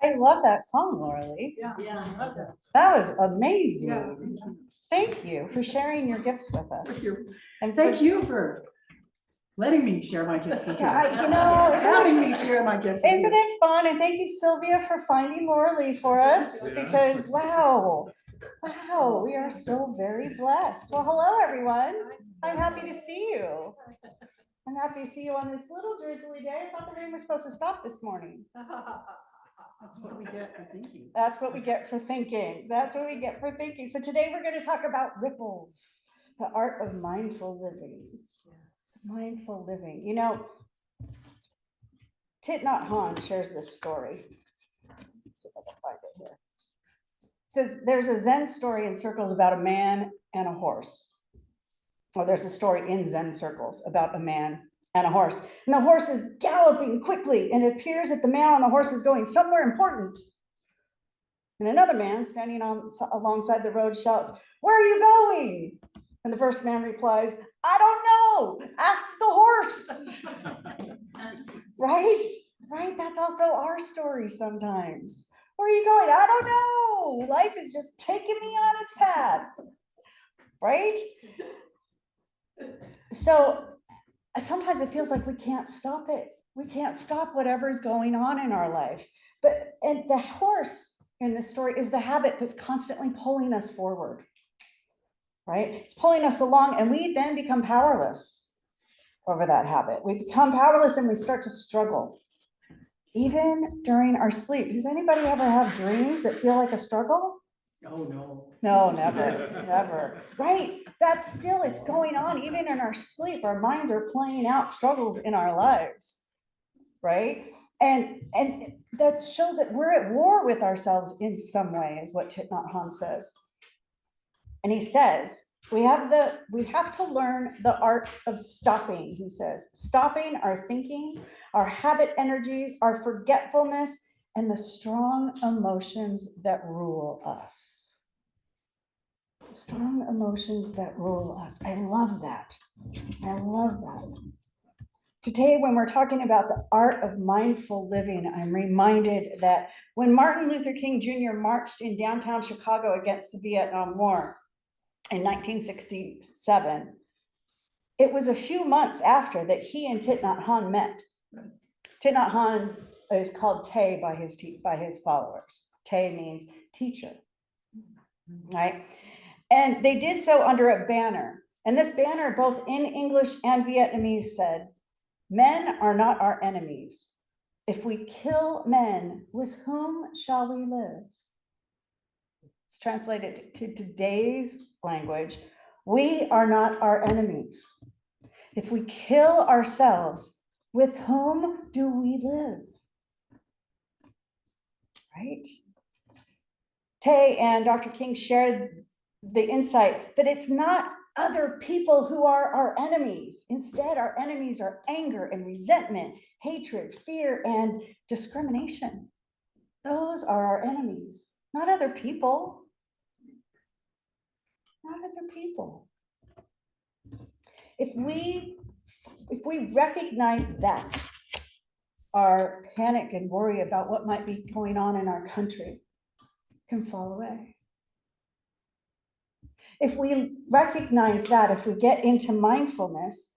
I love that song, Laura Lee. Yeah, I love that. That was amazing. Yeah. Thank you for sharing your gifts with us. Thank you. And Thank you for letting me share my gifts with you. Yeah, you know, Having me share my gifts with Isn't you. it fun? And thank you, Sylvia, for finding Laura Lee for us, Yeah. because wow, we are so very blessed. Well, hello, everyone. I'm happy to see you. I'm happy to see you on this little drizzly day. I thought the rain was supposed to stop this morning. That's what we get for thinking. That's what we get for thinking. That's what we get for thinking. So today we're going to talk about ripples, the art of mindful living. Mindful living. You know, Thich Nhat Hanh shares this story. Let's see if I can find it here. It says there's a Zen story in circles about a man and a horse. Or there's a story in Zen circles about a man and a horse. And the horse is galloping quickly, and it appears that the man on the horse is going somewhere important. And another man standing alongside the road shouts, "Where are you going?" And the first man replies, "I don't know. Ask the horse." Right? That's also our story sometimes. Where are you going? I don't know. Life is just taking me on its path. Right? So sometimes it feels like we can't stop it. We can't stop whatever's going on in our life. And the horse in this story is the habit that's constantly pulling us forward. Right? It's pulling us along, and we then become powerless over that habit. We become powerless and we start to struggle. Even during our sleep. Does anybody ever have dreams that feel like a struggle? Oh, no. No, never. Right? That's still, it's going on. Even in our sleep, our minds are playing out struggles in our lives. Right? And that shows that we're at war with ourselves in some way, is what Thich Nhat Hanh says. And he says, we have to learn the art of stopping, he says. Stopping our thinking, our habit energies, our forgetfulness, and the strong emotions that rule us. Strong emotions that rule us. I love that. I love that. Today, when we're talking about the art of mindful living, I'm reminded that when Martin Luther King Jr. marched in downtown Chicago against the Vietnam War in 1967, it was a few months after that he and Thich Nhat Hanh met. Thich Nhat Hanh is called Tay by his followers. Tay means teacher, right? And they did so under a banner. And this banner, both in English and Vietnamese, said, "Men are not our enemies. If we kill men, with whom shall we live?" It's translated to today's language. We are not our enemies. If we kill ourselves, with whom do we live? Right? Tay and Dr. King shared the insight that it's not other people who are our enemies. Instead, our enemies are anger and resentment, hatred, fear, and discrimination. Those are our enemies, not other people. Not other people. If we recognize that, our panic and worry about what might be going on in our country can fall away. If we recognize that, if we get into mindfulness,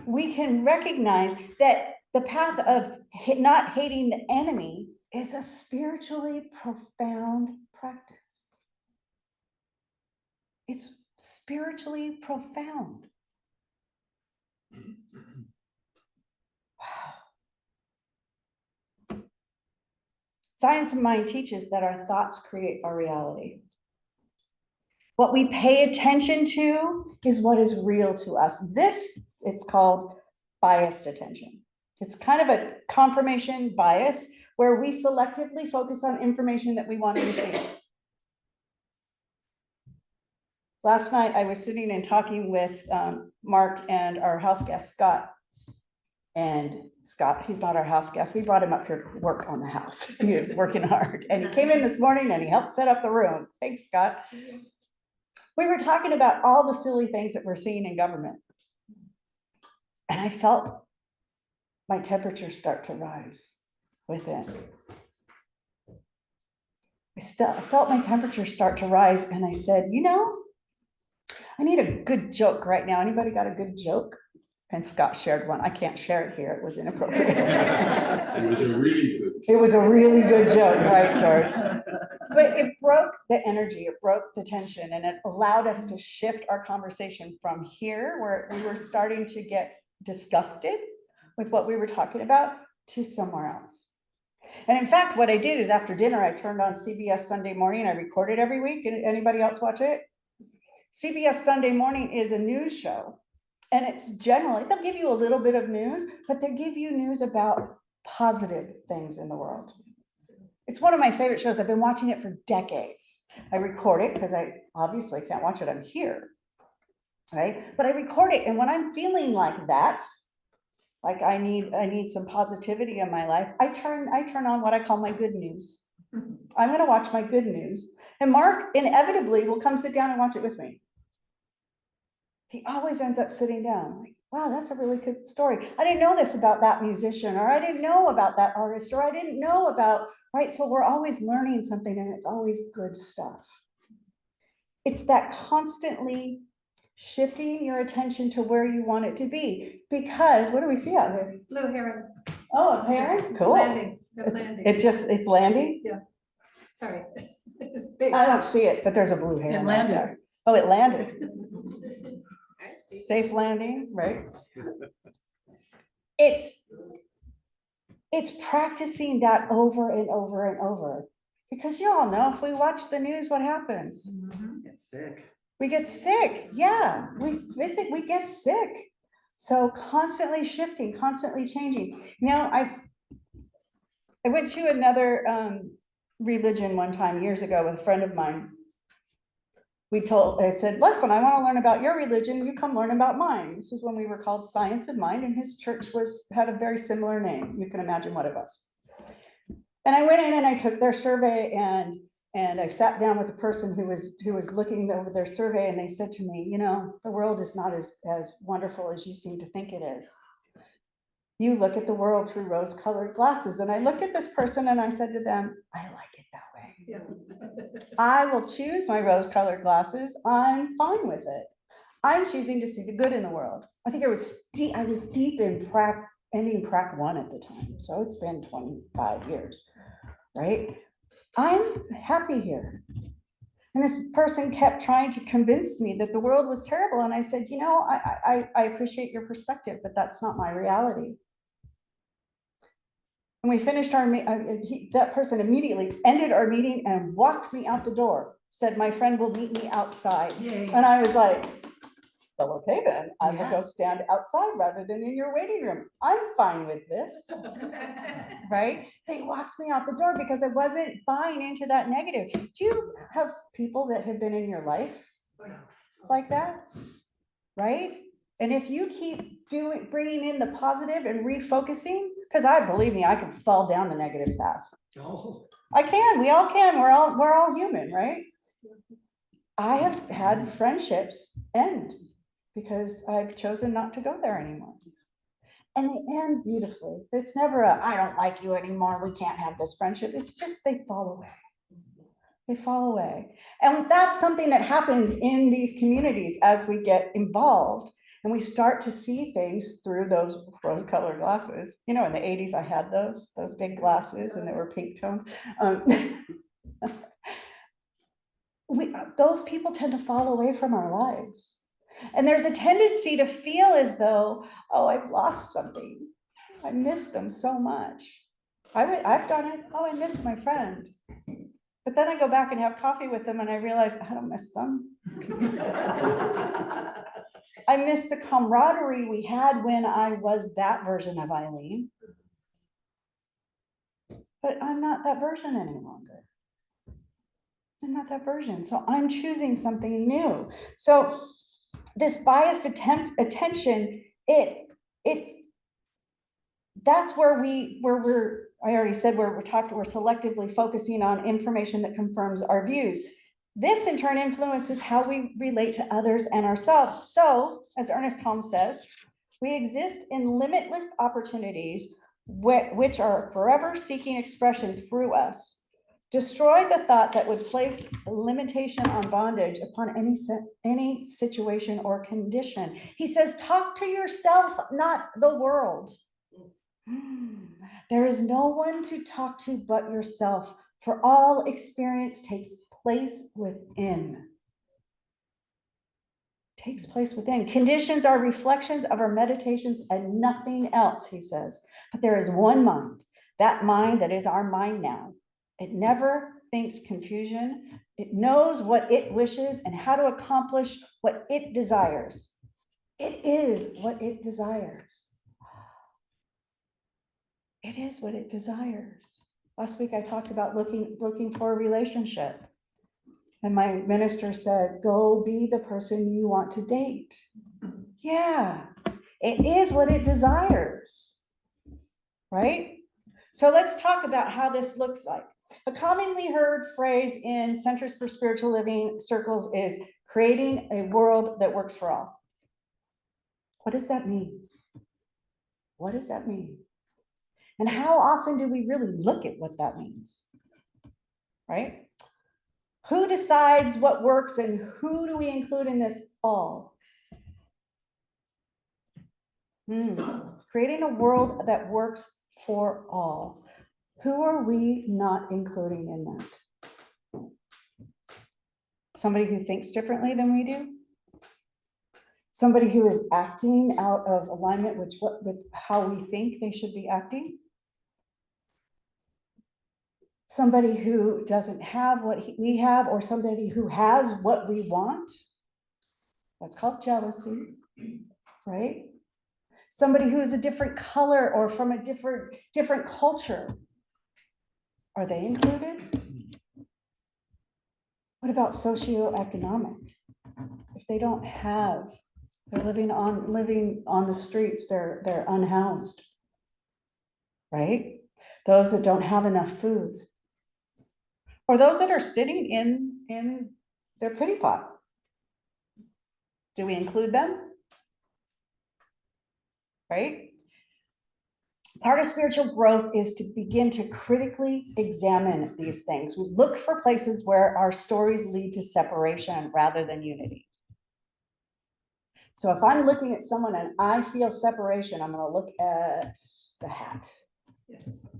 we can recognize that the path of not hating the enemy is a spiritually profound practice. It's spiritually profound. Wow. Science of Mind teaches that our thoughts create our reality. What we pay attention to is what is real to us. This, it's called biased attention. It's kind of a confirmation bias where we selectively focus on information that we want to receive. Last night, I was sitting and talking with Mark and our house guest, Scott. And Scott, he's not our house guest. We brought him up here to work on the house. He is working hard. And he came in this morning and he helped set up the room. Thanks, Scott. We were talking about all the silly things that we're seeing in government. And I felt my temperature start to rise within. I felt my temperature start to rise, and I said, you know, I need a good joke right now. Anybody got a good joke? And Scott shared one. I can't share it here. It was inappropriate. It was a really good. It was a really good joke, right, George? But it broke the energy, it broke the tension, and it allowed us to shift our conversation from here, where we were starting to get disgusted with what we were talking about, to somewhere else. And in fact, what I did is after dinner, I turned on CBS Sunday Morning. I record it every week. Anybody else watch it? CBS Sunday Morning is a news show. And it's generally, they'll give you a little bit of news, but they give you news about positive things in the world. It's one of my favorite shows. I've been watching it for decades. I record it because I obviously can't watch it. I'm here, right? But I record it, and when I'm feeling like that, like I need some positivity in my life, I turn on what I call my good news. I'm going to watch my good news, and Mark inevitably will come sit down and watch it with me. He always ends up sitting down, like, wow, that's a really good story. I didn't know this about that musician, or I didn't know about that artist, or I didn't know about, right? So we're always learning something, and it's always good stuff. It's that constantly shifting your attention to where you want it to be, because what do we see out here? Blue heron. Oh, a heron, cool. Landing. They're It's, landing. it's landing. Sorry. It's big. I don't see it, but there's a blue heron. It right landed. there. Oh, it landed. I see. Safe landing, right? It's practicing that over and over and over, because you all know if we watch the news, what happens? Get sick. We get sick. Yeah, we get sick. So constantly shifting, constantly changing. Now, I went to another religion one time years ago with a friend of mine. I said, listen, I want to learn about your religion. You come learn about mine. This is when we were called Science of Mind, and his church had a very similar name. You can imagine what it was. And I went in and I took their survey, and I sat down with a person who was looking over their survey, and they said to me, you know, the world is not as wonderful as you seem to think it is. You look at the world through rose-colored glasses. And I looked at this person and I said to them, I like it that way. Yeah. I will choose my rose-colored glasses. I'm fine with it. I'm choosing to see the good in the world. I think I was deep in ending Prac 1 at the time. So it's been 25 years, right? I'm happy here. And this person kept trying to convince me that the world was terrible. And I said, you know, I appreciate your perspective, but that's not my reality. And we finished that person immediately ended our meeting and walked me out the door, said, my friend will meet me outside. Yay. And I was like, well, okay, then I will Yeah. go stand outside rather than in your waiting room. I'm fine with this, right? They walked me out the door because I wasn't buying into that negative. Do you have people that have been in your life like that, right? And if you keep bringing in the positive and refocusing, because believe me, I can fall down the negative path. Oh. I can, we all can, we're all human, right? I have had friendships end because I've chosen not to go there anymore. And they end beautifully. It's never I don't like you anymore, we can't have this friendship. It's just they fall away. They fall away. And that's something that happens in these communities as we get involved and we start to see things through those rose-colored glasses. You know, in the 80s, I had those big glasses and they were pink toned. Those people tend to fall away from our lives. And there's a tendency to feel as though, oh, I've lost something. I miss them so much. I've done it. Oh, I miss my friend. But then I go back and have coffee with them and I realize I don't miss them. I miss the camaraderie we had when I was that version of Eileen. But I'm not that version any longer. I'm not that version. So I'm choosing something new. So this biased attention, that's where I already said we're selectively focusing on information that confirms our views. This in turn influences how we relate to others and ourselves. So, as Ernest Holmes says, we exist in limitless opportunities which are forever seeking expression through us. Destroy the thought that would place a limitation on bondage upon any situation or condition. He says, talk to yourself, not the world. There is no one to talk to but yourself, for all experience takes place within. Takes place within. Conditions are reflections of our meditations and nothing else, he says. But there is one mind, that mind that is our mind now. It never thinks confusion. It knows what it wishes and how to accomplish what it desires. It is what it desires. It is what it desires. Last week I talked about looking for a relationship. And my minister said, go be the person you want to date. Yeah, it is what it desires. Right? So let's talk about how this looks like. A commonly heard phrase in Centers for Spiritual Living circles is creating a world that works for all. What does that mean? What does that mean? And how often do we really look at what that means? Right? Who decides what works and who do we include in this all? Creating a world that works for all. Who are we not including in that? Somebody who thinks differently than we do? Somebody who is acting out of alignment with how we think they should be acting? Somebody who doesn't have what we have, or somebody who has what we want? That's called jealousy, right? Somebody who is a different color or from a different culture. Are they included? What about socioeconomic? If they don't have, they're living on the streets, they're unhoused, right? Those that don't have enough food. Or those that are sitting in their pity pot. Do we include them? Right? Part of spiritual growth is to begin to critically examine these things. We look for places where our stories lead to separation rather than unity. So if I'm looking at someone and I feel separation, I'm going to look at the hat.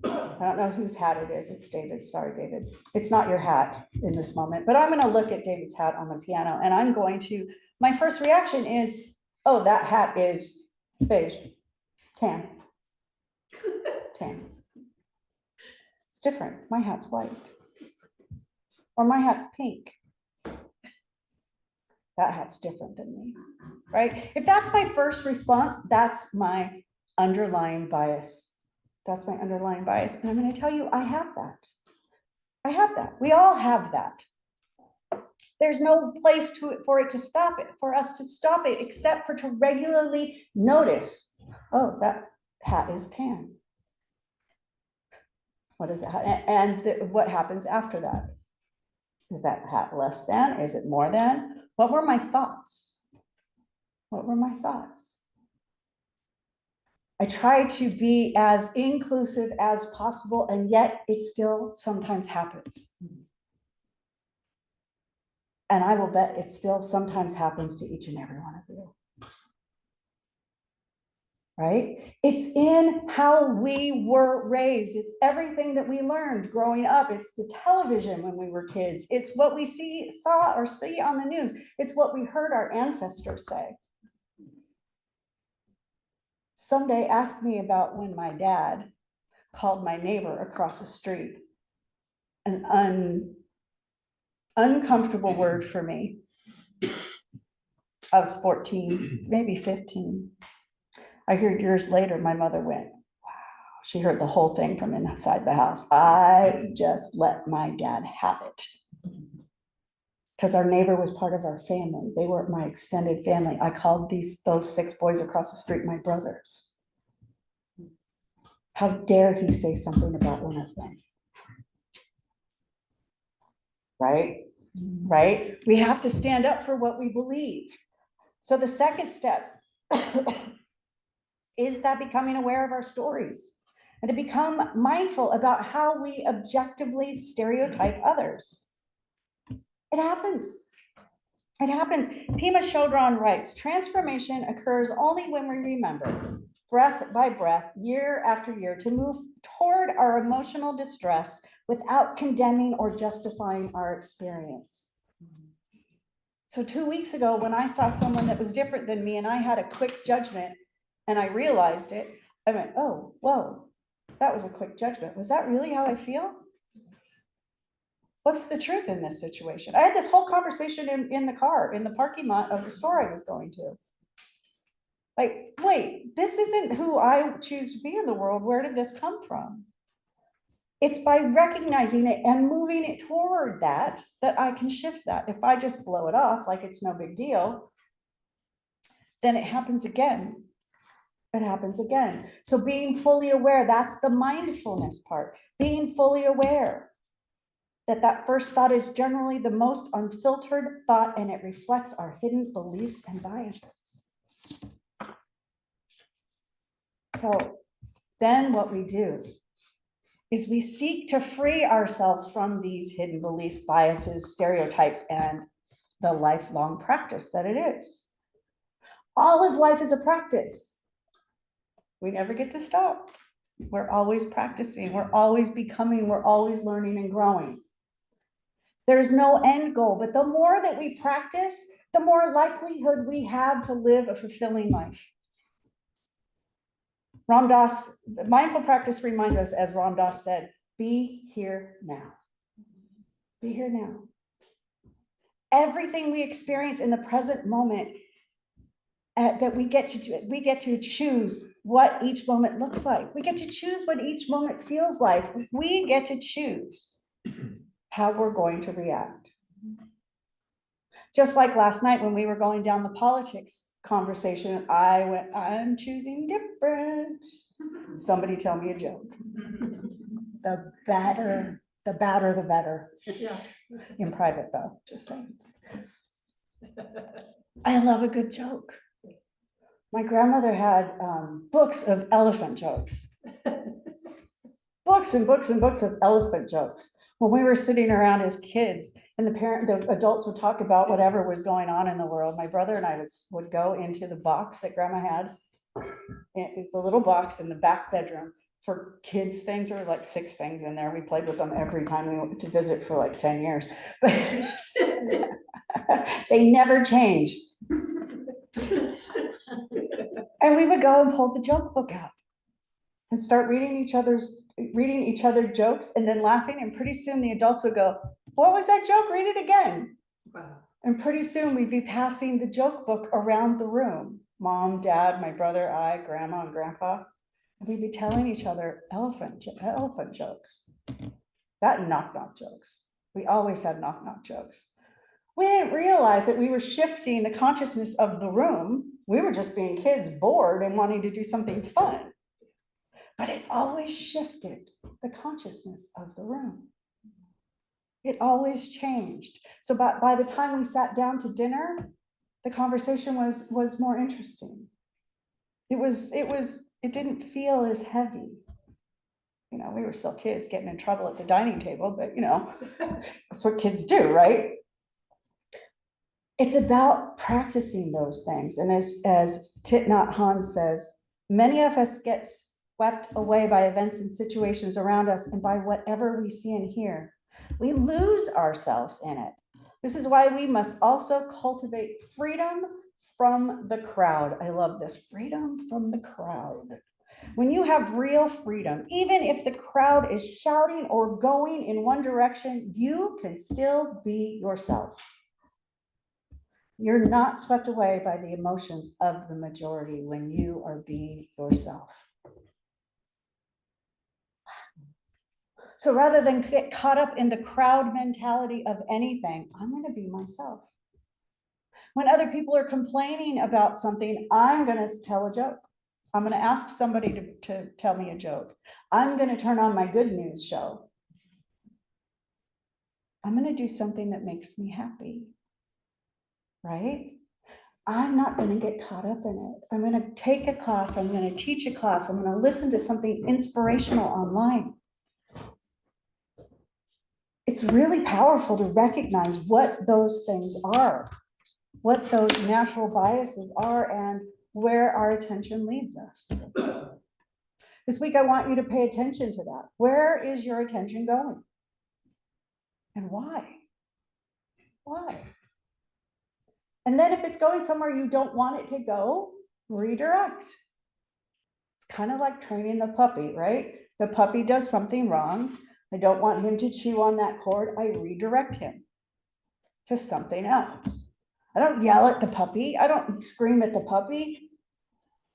I don't know whose hat it is. It's David. Sorry, David. It's not your hat in this moment, but I'm going to look at David's hat on the piano and I'm going to, my first reaction is, oh, that hat is beige, tan. It's different. My hat's white. Or my hat's pink. That hat's different than me, right? If that's my first response, that's my underlying bias. That's my underlying bias. And I'm going to tell you, I have that. I have that. We all have that. There's no place for it to stop it, for us to stop it, except for to regularly notice, oh, that hat is tan. What is it? And what happens after that? Is that hat less than? Is it more than? What were my thoughts? What were my thoughts? I try to be as inclusive as possible, and yet it still sometimes happens. And I will bet it still sometimes happens to each and every one of you. Right? It's in how we were raised. It's everything that we learned growing up. It's the television when we were kids. It's what we saw on the news. It's what we heard our ancestors say. Someday ask me about when my dad called my neighbor across the street an uncomfortable word for me. I was 14, maybe 15. I heard years later, my mother went, wow, she heard the whole thing from inside the house. I just let my dad have it. Because our neighbor was part of our family. They were my extended family. I called those 6 boys across the street my brothers. How dare he say something about one of them? Right? Right? We have to stand up for what we believe. So the second step is that becoming aware of our stories. and to become mindful about how we objectively stereotype others. It happens. It happens. Pema Chodron writes, transformation occurs only when we remember, breath by breath, year after year, to move toward our emotional distress without condemning or justifying our experience. So 2 weeks ago, when I saw someone that was different than me and I had a quick judgment and I realized it, I went, oh, whoa, that was a quick judgment. Was that really how I feel? What's the truth in this situation? I had this whole conversation in the car, in the parking lot of the store I was going to. Like, wait, this isn't who I choose to be in the world. Where did this come from? It's by recognizing it and moving it toward that I can shift that. If I just blow it off like it's no big deal, then it happens again. It happens again. So being fully aware, that's the mindfulness part. Being fully aware that first thought is generally the most unfiltered thought, and it reflects our hidden beliefs and biases. So then what we do is we seek to free ourselves from these hidden beliefs, biases, stereotypes, and the lifelong practice that it is. All of life is a practice. We never get to stop. We're always practicing, we're always becoming, we're always learning and growing. There's no end goal, but the more that we practice, the more likelihood we have to live a fulfilling life. Ram Dass, mindful practice reminds us, as Ram Dass said, be here now. Be here now. Everything we experience in the present moment, that we get to choose what each moment looks like. We get to choose what each moment feels like. We get to choose how we're going to react. Just like last night when we were going down the politics conversation, I went, I'm choosing different. Somebody tell me a joke. The better, the better. Yeah. In private though, just saying. I love a good joke. My grandmother had books of elephant jokes. Books and books and books of elephant jokes. When we were sitting around as kids and the adults would talk about whatever was going on in the world, my brother and I would go into the box that grandma had, the little box in the back bedroom for kids things. There were like 6 things in there. We played with them every time we went to visit for like 10 years. But they never change. And we would go and pull the joke book out and start reading each other jokes and then laughing. And pretty soon the adults would go, what was that joke? Read it again. Wow. And pretty soon we'd be passing the joke book around the room. Mom, dad, my brother, I, grandma, and grandpa. And we'd be telling each other elephant jokes. That and knock-knock jokes. We always had knock-knock jokes. We didn't realize that we were shifting the consciousness of the room. We were just being kids, bored and wanting to do something fun. But it always shifted the consciousness of the room. It always changed. So by the time we sat down to dinner, the conversation was more interesting. It didn't feel as heavy. You know, we were still kids getting in trouble at the dining table, but you know, that's what kids do, right? It's about practicing those things. And as Thich Nhat Hanh says, many of us get swept away by events and situations around us and by whatever we see and hear. We lose ourselves in it. This is why we must also cultivate freedom from the crowd. I love this, freedom from the crowd. When you have real freedom, even if the crowd is shouting or going in one direction, you can still be yourself. You're not swept away by the emotions of the majority when you are being yourself. So rather than get caught up in the crowd mentality of anything, I'm going to be myself. When other people are complaining about something, I'm going to tell a joke. I'm going to ask somebody to tell me a joke. I'm going to turn on my good news show. I'm going to do something that makes me happy. Right? I'm not going to get caught up in it. I'm going to take a class. I'm going to teach a class. I'm going to listen to something inspirational online. It's really powerful to recognize what those things are, what those natural biases are, and where our attention leads us. This week, I want you to pay attention to that. Where is your attention going? And why? Why? And then if it's going somewhere you don't want it to go, redirect. It's kind of like training the puppy, right? The puppy does something wrong. I don't want him to chew on that cord. I redirect him to something else. I don't yell at the puppy. I don't scream at the puppy.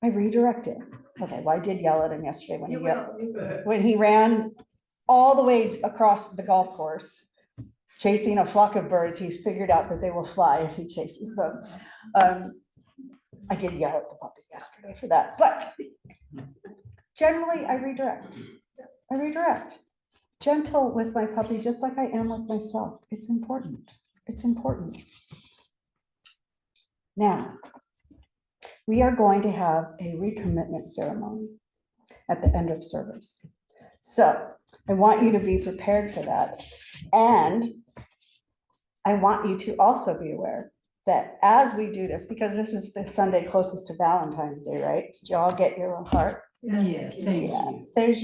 I redirect it. Okay, well, I did yell at him yesterday when You he ran all the way across the golf course, chasing a flock of birds. He's figured out that they will fly if he chases them. I did yell at the puppy yesterday for that, but generally I redirect. I redirect. Gentle with my puppy, just like I am with myself. It's important. It's important. Now, we are going to have a recommitment ceremony at the end of service. So I want you to be prepared for that. And I want you to also be aware that as we do this, because this is the Sunday closest to Valentine's Day, right? Did you all get your heart? Yes, thank Yeah. you. There's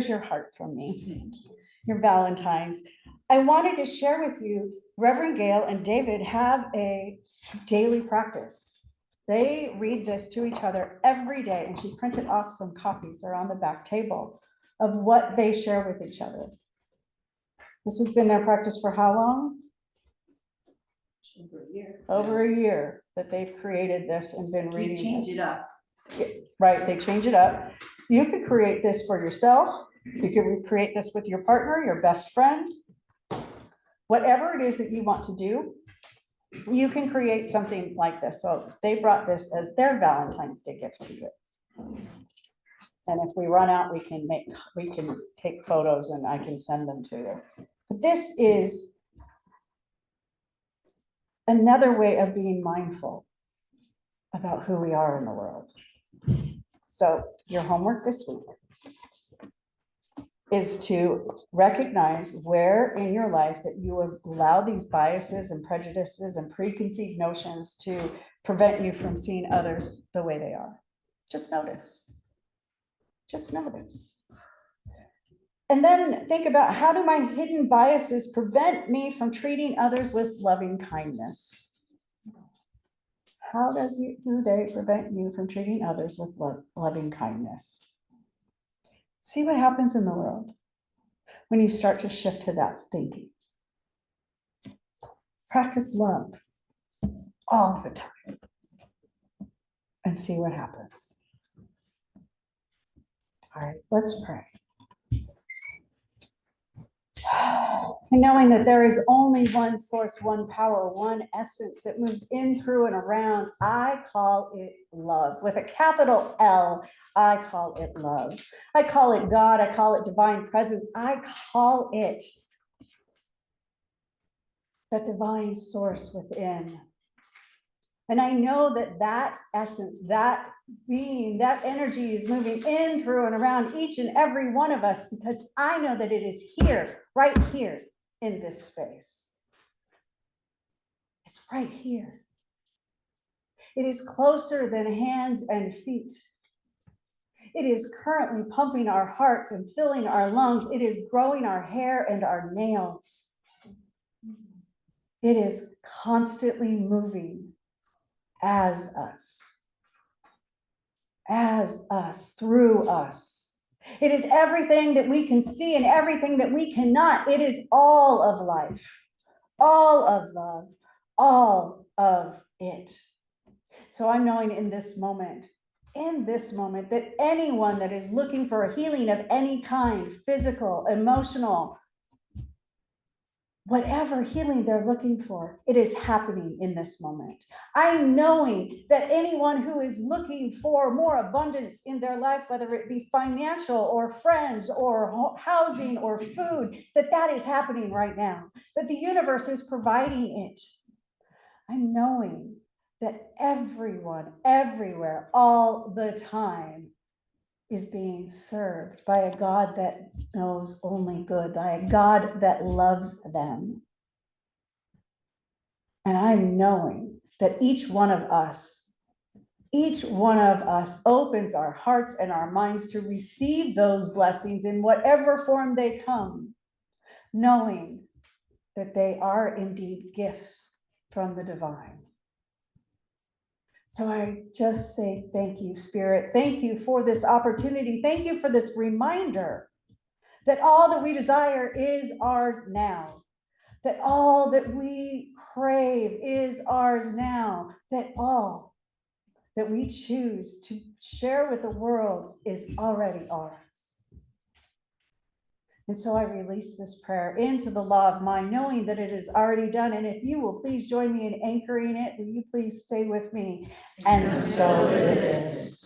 your heart from me, Thank you. your Valentine's. I wanted to share with you, Reverend Gail and David have a daily practice. They read this to each other every day, and she printed off some copies. They're on the back table of what they share with each other. This has been their practice for how long? Over a year. Over a year that they've created this and been We reading change this. it up. Right, they change it up. You could create this for yourself. You could recreate this with your partner, your best friend. Whatever it is that you want to do, you can create something like this. So they brought this as their Valentine's Day gift to you. And if we run out, we can take photos and I can send them to you. But this is another way of being mindful about who we are in the world. So your homework this week is to recognize where in your life that you allow these biases and prejudices and preconceived notions to prevent you from seeing others the way they are. Just notice. Just notice. And then think about, how do my hidden biases prevent me from treating others with loving kindness? How do they prevent you from treating others with loving kindness? See what happens in the world when you start to shift to that thinking. Practice love all the time and see what happens. All right, let's pray. And knowing that there is only one source, one power, one essence that moves in, through, and around, I call it love. With a capital L, I call it love. I call it God. I call it divine presence. I call it that divine source within. And I know that that essence, that being, that energy is moving in, through, and around each and every one of us, because I know that it is here, right here in this space. It's right here. It is closer than hands and feet. It is currently pumping our hearts and filling our lungs. It is growing our hair and our nails. It is constantly moving as us, through us. It is everything that we can see and everything that we cannot. It is all of life, all of love, all of it. So I'm knowing in this moment, that anyone that is looking for a healing of any kind, physical, emotional, whatever healing they're looking for, it is happening in this moment. I'm knowing that anyone who is looking for more abundance in their life, whether it be financial or friends or housing or food, that is happening right now, that the universe is providing it. I'm knowing that everyone, everywhere, all the time is being served by a God that knows only good, by a God that loves them. And I'm knowing that each one of us opens our hearts and our minds to receive those blessings in whatever form they come, knowing that they are indeed gifts from the divine. So I just say thank you, Spirit. Thank you for this opportunity. Thank you for this reminder that all that we desire is ours now, that all that we crave is ours now, that all that we choose to share with the world is already ours. And so I release this prayer into the law of mind, knowing that it is already done. And if you will please join me in anchoring it, will you please say with me, and so it is.